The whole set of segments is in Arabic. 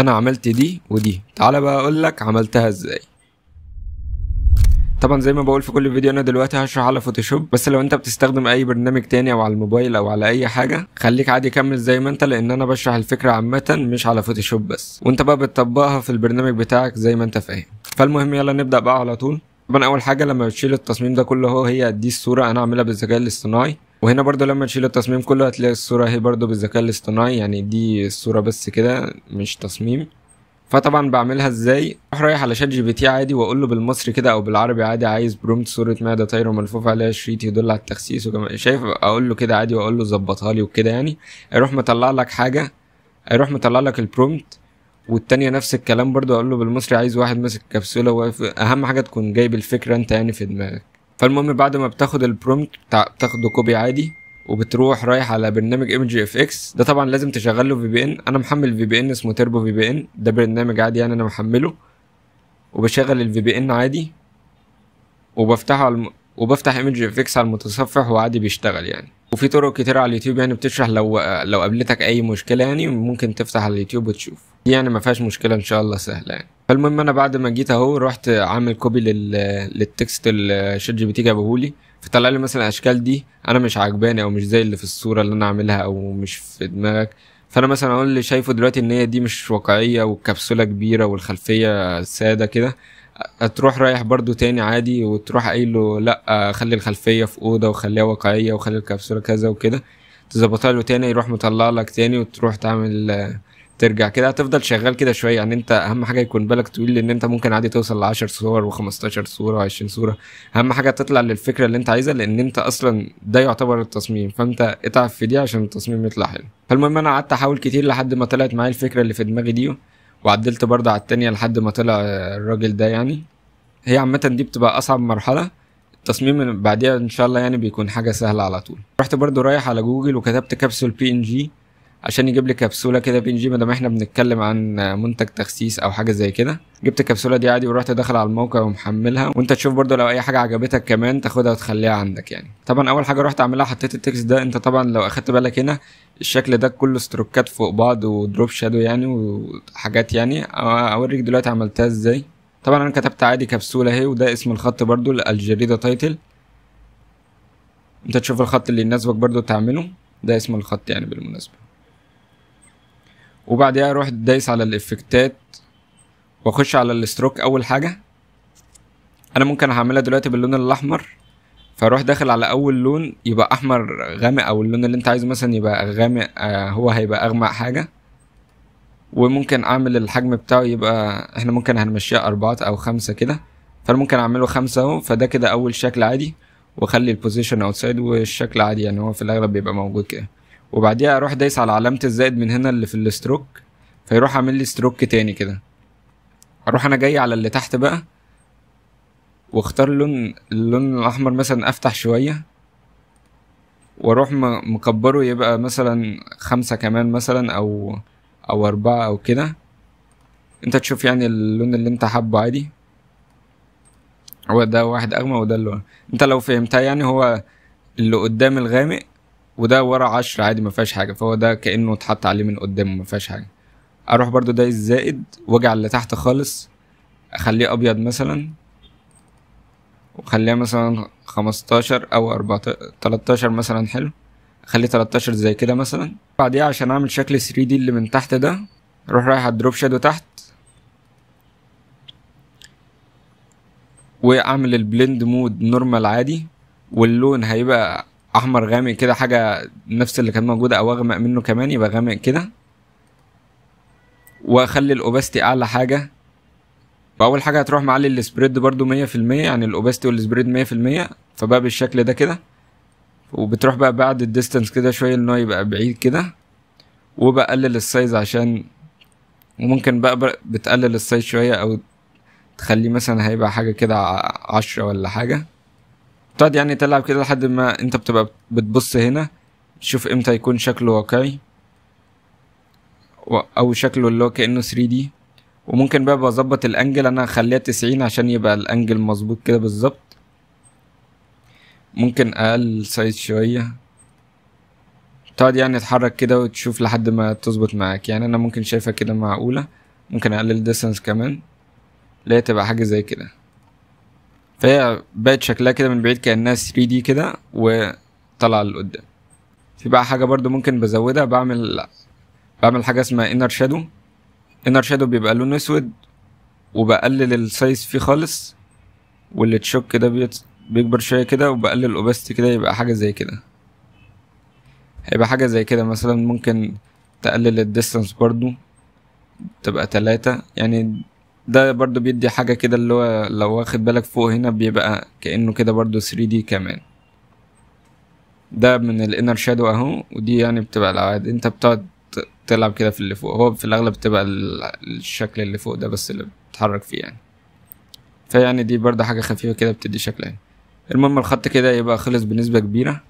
انا عملت دي ودي، تعالى بقى اقول لك عملتها ازاي. طبعا زي ما بقول في كل فيديو انا دلوقتي هشرح على فوتوشوب، بس لو انت بتستخدم اي برنامج تاني او على الموبايل او على اي حاجه خليك عادي كمل زي ما انت، لان انا بشرح الفكره عامه مش على فوتوشوب بس، وانت بقى بتطبقها في البرنامج بتاعك زي ما انت فاهم. فالمهم يلا نبدا بقى على طول. طبعا اول حاجه لما بتشيل التصميم ده كله هي دي الصوره انا عاملها بالذكاء الاصطناعي، وهنا برضو لما تشيل التصميم كله هتلاقي الصوره هي برضو بالذكاء الاصطناعي، يعني دي الصوره بس كده مش تصميم. فطبعا بعملها ازاي؟ اروح رايح على شات جي بي تي عادي واقول له بالمصري كده او بالعربي عادي عايز برومت صوره معده طايره وملفوف عليها شريط يدل على التخسيس وكمان شايف، اقول له كده عادي واقول له ظبطها لي وكده يعني. يروح مطلع لك حاجه، يروح مطلع لك البرومت. والتانية نفس الكلام برضو اقول له بالمصري عايز واحد ماسك كبسوله واقف، اهم حاجه تكون جايب الفكره انت يعني في دماغك. فالمهم بعد ما بتاخد البرومت بتاخده كوبي عادي وبتروح رايح على برنامج ايمج اف اكس. ده طبعا لازم تشغل له في بي ان، انا محمل في بي ان اسمه تربو في بي ان، ده برنامج عادي يعني انا محمله، وبشغل الفي بي ان عادي وبفتحه وبفتح ايمج اف اكس على المتصفح وعادي بيشتغل يعني. وفي طرق كتير على اليوتيوب يعني بتشرح، لو قابلتك اي مشكله يعني ممكن تفتح على اليوتيوب وتشوف دي يعني ما فيهاش مشكله ان شاء الله سهله يعني. فالمهم انا بعد ما جيت اهو رحت عامل كوبي للتكست اللي شات جي بي تي جابهولي، فطلع لي مثلا الاشكال دي انا مش عاجباني او مش زي اللي في الصوره اللي انا عاملها او مش في دماغك. فانا مثلا اقول اللي شايفه دلوقتي ان هي دي مش واقعيه والكبسوله كبيره والخلفيه ساده كده، هتروح رايح برضو تاني عادي وتروح قايل له لا خلي الخلفيه في اوضه وخليها واقعيه وخلي الكبسوله كذا وكده، تظبطها له تاني يروح مطلع لك تاني وتروح تعمل ترجع كده. هتفضل شغال كده شويه يعني. انت اهم حاجه يكون بالك طويل، لان انت ممكن عادي توصل ل10 صور و15 صوره و20 صوره. اهم حاجه تطلع للفكره اللي انت عايزها، لان انت اصلا ده يعتبر التصميم، فانت اتعب في دي عشان التصميم يطلع حلو. فالمهم انا قعدت احاول كتير لحد ما طلعت معايا الفكره اللي في دماغي دي، وعدلت برضه على التانية لحد ما طلع الراجل ده يعني. هي عامه دي بتبقى اصعب مرحله، التصميم بعديها ان شاء الله يعني بيكون حاجه سهله على طول. رحت برضو رايح على جوجل وكتبت كبسول بي ان جي عشان يجيب لي كبسوله كده بي ان جي، ما دام احنا بنتكلم عن منتج تخسيس او حاجه زي كده. جبت الكبسوله دي عادي ورحت داخل على الموقع ومحملها، وانت تشوف برضو لو اي حاجه عجبتك كمان تاخدها وتخليها عندك يعني. طبعا اول حاجه رحت اعملها حطيت التكست ده. انت طبعا لو اخدت بالك هنا الشكل ده كله ستروكات فوق بعض ودروب شادو يعني وحاجات يعني، اوريك دلوقتي عملتها ازاي. طبعا انا كتبت عادي كبسوله اهي، وده اسم الخط برضو الجريده تايتل. انت تشوف الخط اللي يناسبك برضو تعمله، ده اسم الخط يعني بالمناسبه. وبعدها اروح دايس على الافكتات واخش على الستروك. اول حاجه انا ممكن اعملها دلوقتي باللون الاحمر، فاروح داخل على اول لون يبقى احمر غامق، او اللون اللي انت عايزه مثلا يبقى غامق هو هيبقى اغمق حاجه. وممكن اعمل الحجم بتاعه يبقى احنا ممكن هنمشيها 4 أو 5 كده، فانا ممكن اعمله 5 اهو. فده كده اول شكل عادي، واخلي البوزيشن اوتسايد والشكل عادي يعني هو في الاغلب بيبقى موجود كده. وبعديها اروح دايس على علامه الزائد من هنا اللي في الستروك، فيروح عامل لي ستروك تاني كده. اروح انا جاي على اللي تحت بقى واختار اللون الاحمر مثلا، افتح شويه واروح مكبره يبقى مثلا 5 كمان مثلا او 4 او كده. انت تشوف يعني اللون اللي انت حابه عادي. هو ده واحد اغمق وده اللون، انت لو فهمتها يعني هو اللي قدام الغامق وده ورا 10 عادي مفيهاش حاجه، فهو ده كانه اتحط عليه من قدام مفيهاش حاجه. اروح برضو دايس زائد واجي على اللي تحت خالص اخليه ابيض مثلا، وخليها مثلا 15 او 14 13 مثلا. حلو، اخليه 13 زي كده مثلا. بعديها عشان اعمل شكل 3D اللي من تحت ده اروح رايح على الدروب شادو تحت واعمل البلند مود نورمال عادي، واللون هيبقى احمر غامق كده حاجه نفس اللي كان موجوده او اغمق منه كمان يبقى غامق كده. واخلي الاوباستي اعلى حاجه، واول حاجه هتروح معلي السبريد برضو 100% يعني الاوباستي والسبريد 100%، فبقى بالشكل ده كده. وبتروح بقى بعد الديستانس كده شويه ان هو يبقى بعيد كده، وبقلل السايز عشان وممكن بقى بتقلل السايز شويه او تخليه مثلا هيبقى حاجه كده 10 ولا حاجه. تقعد يعني تلعب كده لحد ما انت بتبقى بتبص هنا تشوف امتى يكون شكله واقعي او شكله اللي هو كأنه 3D. وممكن بقى بظبط الانجل، انا اخليها 90 عشان يبقى الانجل مظبوط كده بالظبط. ممكن اقل سايز شويه، تقعد يعني تتحرك كده وتشوف لحد ما تظبط معاك يعني. انا ممكن شايفها كده معقوله، ممكن اقلل distance كمان، اللي هي تبقى حاجة زي كده. فهي بقت شكلها كده من بعيد كأنها 3D كده وطلع لقدام. في بقى حاجة برضو ممكن بزودها، بعمل حاجة اسمها inner shadow بيبقى لونه اسود، وبقلل السايز فيه خالص، واللي تشوك كده بيكبر شوية كده، وبقلل الاوباستي كده، يبقى حاجة زي كده. هيبقى حاجة زي كده مثلا. ممكن تقلل الديستانس برضو تبقى 3 يعني. ده برضو بيدي حاجة كده، اللي هو لو واخد بالك فوق هنا بيبقى كأنه كده برضو 3D كمان. ده من الانر شادو اهو. ودي يعني بتبقى العواد، انت بتقعد تلعب كده في اللي فوق. هو في الاغلب بتبقى الشكل اللي فوق ده بس اللي بتتحرك فيه يعني. فيعني دي برضو حاجة خفيفة كده بتدي شكل يعني. المهم الخط كده يبقى خلص بنسبة كبيرة.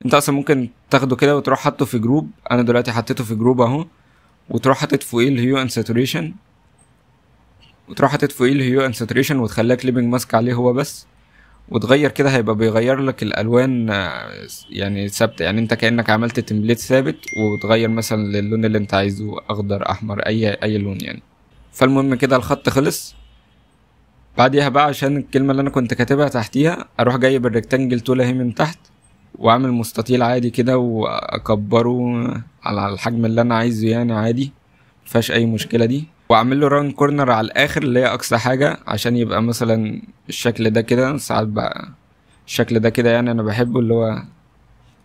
انت اصلا ممكن تاخده كده وتروح حاطه في جروب. انا دلوقتي حطيته في جروب اهو، وتروح حاطط فوقيه الهيو اند ساتوريشن، وتخليها كليبنج ماسك عليه هو بس، وتغير كده. هيبقى بيغير لك الالوان يعني ثابته. يعني انت كانك عملت تمبليت ثابت، وتغير مثلا للون اللي انت عايزه، اخضر، احمر، اي لون يعني. فالمهم كده الخط خلص. بعديها بقى عشان الكلمه اللي انا كنت كاتبها تحتيها، اروح جايب الريكتانجل تول اهي من تحت، واعمل مستطيل عادي كده، واكبره على الحجم اللي انا عايزه يعني عادي، مفيهاش اي مشكله دي. واعمل له راوند كورنر على الاخر اللي هي اقصى حاجه، عشان يبقى مثلا الشكل ده كده. ساعات بقى الشكل ده كده يعني انا بحبه، اللي هو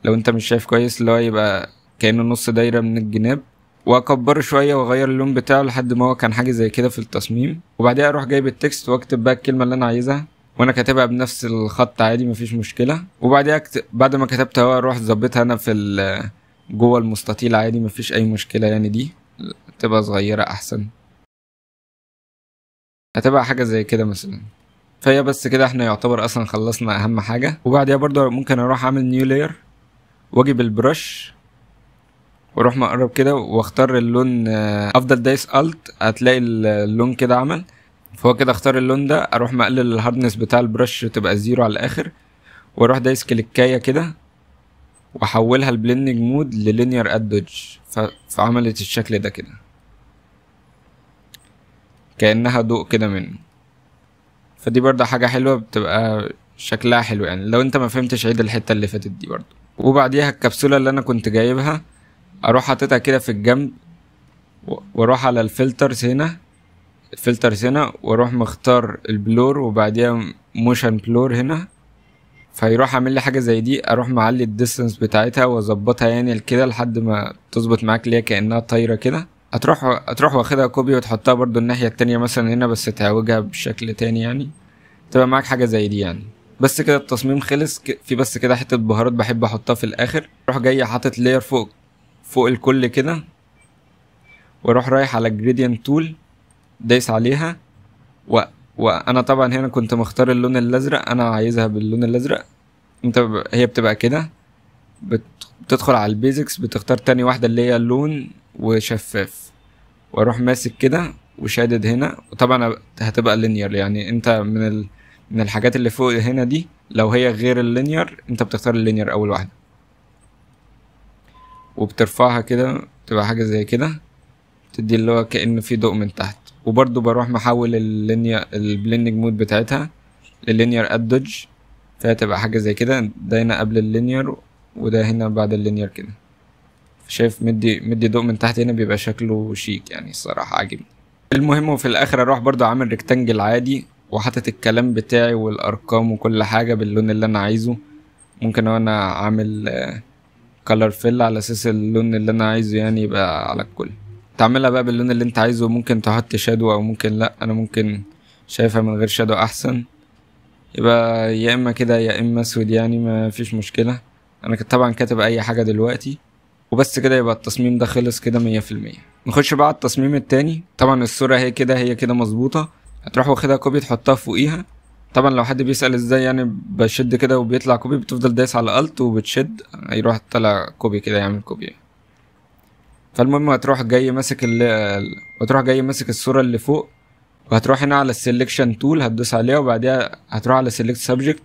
لو انت مش شايف كويس، اللي هو يبقى كأنه نص دايره من الجناب. واكبره شويه واغير اللون بتاعه لحد ما هو كان حاجه زي كده في التصميم. وبعديها اروح جايب التكست واكتب بقى الكلمه اللي انا عايزها، وانا كاتبها بنفس الخط عادي مفيش مشكله. وبعديها بعد ما كتبتها هو اروح ظبطها انا في جوه المستطيل عادي، مفيش اي مشكله يعني. دي تبقى صغيره احسن، هتبقى حاجه زي كده مثلا. فهي بس كده احنا يعتبر اصلا خلصنا اهم حاجه. وبعديها برضو ممكن اروح اعمل نيو لاير، واجي بالبرش واروح مقرب كده واختار اللون. افضل دايس الت هتلاقي اللون كده عمل. فهو كده اختار اللون ده. اروح مقلل الهاردنس بتاع البرش تبقى 0 على الاخر، واروح دايس كليكايه كده، واحولها البليندنج مود للينير ادوج. فعملت الشكل ده كده كأنها ضوء كده منه. فدي برضه حاجة حلوة، بتبقى شكلها حلو يعني. لو انت ما فهمتش عيد الحتة اللي فاتت دي برضه. وبعديها الكبسولة اللي انا كنت جايبها اروح حاططها كده في الجنب، واروح على الفلترز هنا، واروح مختار البلور، وبعديها موشن بلور هنا. فيروح عامل لي حاجة زي دي. اروح معلي الديستنس بتاعتها واظبطها يعني كده لحد ما تظبط معاك، ليها كأنها طايرة كده. هتروح واخدها كوبي وتحطها برضو الناحية التانية مثلا هنا، بس تعوجها بشكل تاني يعني، تبقى معاك حاجة زي دي يعني. بس كده التصميم خلص. في بس كده حتة بهارات بحب احطها في الاخر. اروح جاي حاطط لاير فوق الكل كده، واروح رايح على الجريدينت تول دايس عليها. وانا طبعا هنا كنت مختار اللون الازرق، انا عايزها باللون الازرق. هي بتبقى كده. بتدخل على البيزكس، بتختار تاني واحدة اللي هي لون وشفاف، واروح ماسك كده وشادد هنا. وطبعا هتبقى لينير يعني. انت من الحاجات اللي فوق هنا دي، لو هي غير اللينير انت بتختار اللينير اول واحدة، وبترفعها كده تبقى حاجة زي كده، تدي اللي هو كأنه في ضوء من تحت. وبرضو بروح محول البليندنج مود بتاعتها للينير ادوج، فهي تبقى حاجة زي كده. ده هنا قبل اللينير، وده هنا بعد اللينير كده. شايف مدي ضوء من تحت هنا، بيبقى شكله شيك يعني الصراحة عاجبني. المهم وفي الاخر اروح برضو عامل ريكتانجل عادي، وحاطط الكلام بتاعي والارقام وكل حاجة باللون اللي انا عايزه. ممكن انا عامل كولر فيل على اساس اللون اللي انا عايزه يعني يبقى على الكل. تعملها بقى باللون اللي انت عايزه. ممكن تحط شادو او ممكن لا. انا ممكن شايفها من غير شادو احسن، يبقى يا اما كده يا اما اسود يعني، ما فيش مشكلة. انا طبعا كاتب اي حاجة دلوقتي. وبس كده يبقى التصميم ده خلص كده 100%. نخش بقى على التصميم التاني. طبعا الصورة هي كده مظبوطة. هتروح واخدها كوبي تحطها فوقيها. طبعا لو حد بيسأل ازاي يعني بشد كده وبيطلع كوبي، بتفضل دايس على الت وبتشد يروح طلع كوبي كده، يعمل كوبي. فالمهم هتروح جاي ماسك الصورة اللي فوق، وهتروح هنا على السلكشن تول هتدوس عليها، وبعدها هتروح على سيلكت سبجكت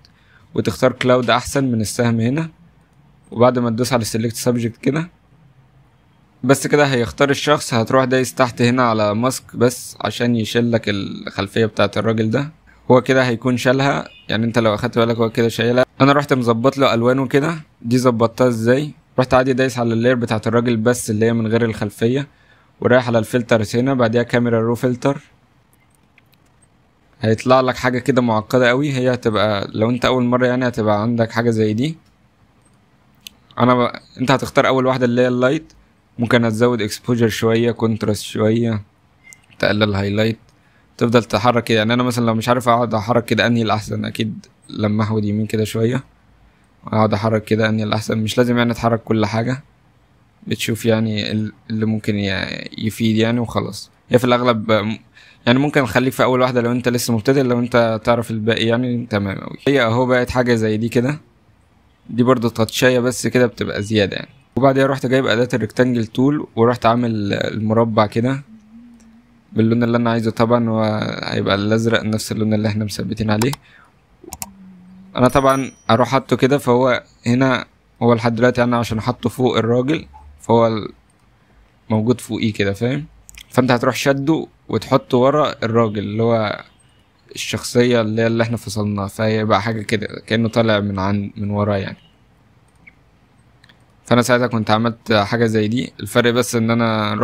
وتختار كلاود احسن من السهم هنا. وبعد ما تدوس على سيلكت سبجكت كده بس كده هيختار الشخص، هتروح دايس تحت هنا على ماسك بس عشان يشيلك الخلفية بتاعة الراجل ده. هو كده هيكون شالها، يعني انت لو اخدت بالك هو كده شايلها. انا رحت مظبط له الوانه كده. دي ظبطتها ازاي؟ رحت عادي دايس على اللاير بتاعة الراجل بس اللي هي من غير الخلفية، ورايح على الفلترز هنا، بعدها كاميرا رو فلتر. هيطلع لك حاجة كده معقدة قوي. هي هتبقى لو انت اول مرة يعني هتبقى عندك حاجة زي دي. انت هتختار اول واحدة اللي هي اللايت. ممكن هتزود اكسبوجر شوية، كونتراست شوية، تقلل الهايلايت، تفضل تحرك كده. يعني انا مثلا لو مش عارف اقعد احرك كده انهي الاحسن، اكيد لما احود يمين كده شوية اقعد احرك كده انهي الاحسن. مش لازم يعني اتحرك كل حاجة، بتشوف يعني اللي ممكن يفيد يعني وخلاص. هي في الاغلب يعني ممكن نخليك في اول واحدة لو انت لسه مبتدئ، لو انت تعرف الباقي يعني تمام اوي. هي اهو بقت حاجة زي دي كده. دي برضو تاتشاية بس كده بتبقى زيادة يعني. وبعدها رحت جايب اداة الريكتانجل تول، ورحت عامل المربع كده باللون اللي انا عايزه طبعا، وهيبقى الازرق نفس اللون اللي احنا مثبتين عليه. انا طبعا اروح حاطه كده، فهو هنا هو لحد دلوقتي انا عشان احطه فوق الراجل فهو موجود فوقيه كده، فاهم؟ فانت هتروح شده وتحطه ورا الراجل اللي هو الشخصية اللي احنا فصلناها، فهيبقى حاجة كده كأنه طالع من ورا يعني. فانا ساعتها كنت عملت حاجة زي دي. الفرق بس ان انا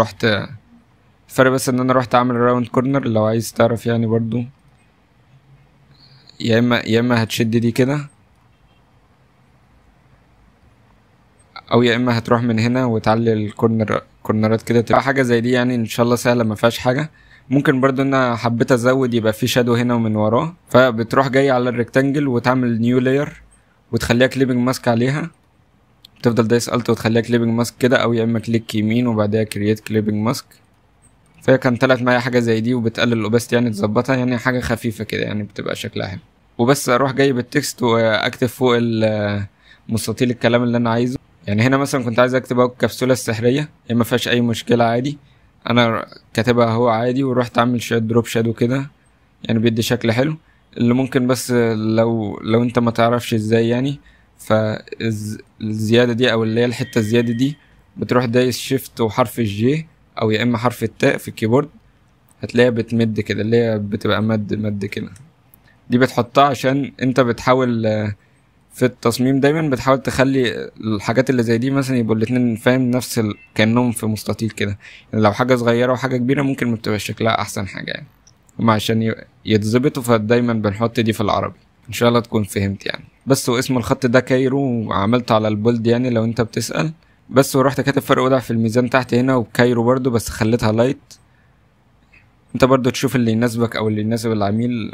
رحت اعمل راوند كورنر. لو عايز تعرف يعني برضو، يا اما هتشد دي كده، او يا اما هتروح من هنا وتعلي كورنرات كده، تبقى حاجه زي دي يعني. ان شاء الله سهله ما فيهاش حاجه. ممكن برضو ان انا حبيت ازود يبقى في شادو هنا ومن وراه، فبتروح جاي على الريكتانجل وتعمل نيو لاير وتخليها كليبنج ماسك عليها. تفضل دايس الت وتخليها كليبنج ماسك كده، او يا اما كليك يمين وبعدها كرييت كليبنج ماسك. فهي كان طلعت معايا حاجه زي دي، وبتقلل الاوباستي يعني تظبطها، يعني حاجه خفيفه كده يعني بتبقى شكلها حلو. وبس اروح جايب التكست واكتب فوق المستطيل الكلام اللي انا عايزه. يعني هنا مثلا كنت عايز اكتب اهو الكبسوله السحريه، هي ما فيهاش اي مشكله عادي، انا كاتبها اهو عادي. ورحت اعمل شويه دروب شادو كده، يعني بيدي شكل حلو. اللي ممكن بس لو انت ما تعرفش ازاي يعني، فالزياده دي او اللي هي الحته الزياده دي بتروح دايس شيفت وحرف الجي او يا اما حرف التاء في الكيبورد، هتلاقيها بتمد كده اللي هي بتبقى مد كده. دي بتحطها عشان انت بتحاول في التصميم دايما بتحاول تخلي الحاجات اللي زي دي مثلا يبقوا الاتنين فاهم نفس كأنهم في مستطيل كده. يعني لو حاجة صغيرة وحاجة كبيرة ممكن مبتبقى شكلها احسن حاجة يعني، هما عشان يتظبطوا فدايما بنحط دي في العربي. ان شاء الله تكون فهمت يعني. بس واسم الخط ده كايرو، وعملته على البولد يعني لو انت بتسأل. بس ورحت كاتب فرق وضع في الميزان تحت هنا وبكايرو برضو، بس خليتها لايت. انت برضو تشوف اللي يناسبك او اللي يناسب العميل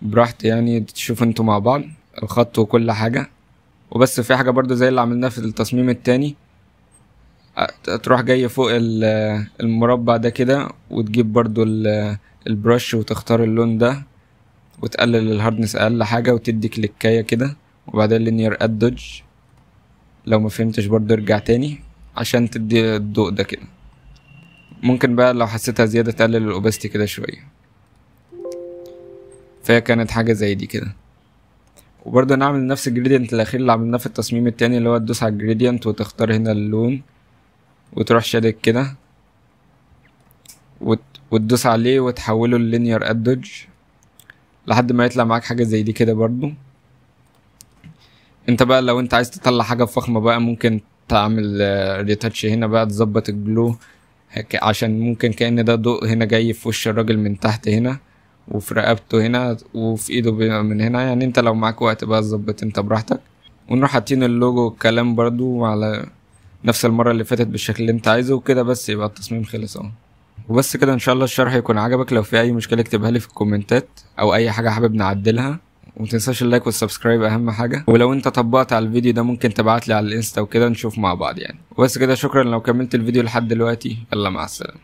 براحت يعني، تشوف انتوا مع بعض الخط وكل حاجة. وبس في حاجة برضو زي اللي عملناه في التصميم التاني، تروح جاي فوق المربع ده كده وتجيب برضو البرش وتختار اللون ده وتقلل الهاردنس اقل حاجة وتدي كليكاية كده، وبعدين لينير ادوج. لو ما فهمتش برضو ارجع تاني عشان تدي الضوء ده كده. ممكن بقى لو حسيتها زيادة تقلل الاوباستي كده شوية. فهي كانت حاجة زي دي كده. وبرضه نعمل نفس الجريدينت الاخير اللي عملناه في التصميم التاني، اللي هو تدوس على الجريدينت وتختار هنا اللون وتروح شادك كده وتدوس عليه وتحوله للينير ادوج لحد ما يطلع معاك حاجة زي دي كده. برضو انت بقى لو انت عايز تطلع حاجة فخمة بقى ممكن تعمل ريتاتش هنا بقى، تظبط الجلو عشان ممكن كأن ده ضوء هنا جاي في وش الراجل من تحت هنا، وفي رقبته هنا، وفي ايده من هنا. يعني انت لو معاك وقت بقى تظبط انت براحتك. ونروح حاطين اللوجو والكلام برضو على نفس المرة اللي فاتت بالشكل اللي انت عايزه وكده. بس يبقى التصميم خلص اهو. وبس كده ان شاء الله الشرح يكون عجبك. لو في اي مشكلة اكتبها لي في الكومنتات او اي حاجة حابب نعدلها، ومتنساش اللايك والسبسكرايب اهم حاجة. ولو انت طبقت على الفيديو ده ممكن تبعتلي على الانستا وكده نشوف مع بعض يعني. وبس كده، شكرا لو كملت الفيديو لحد دلوقتي. يلا مع السلامة.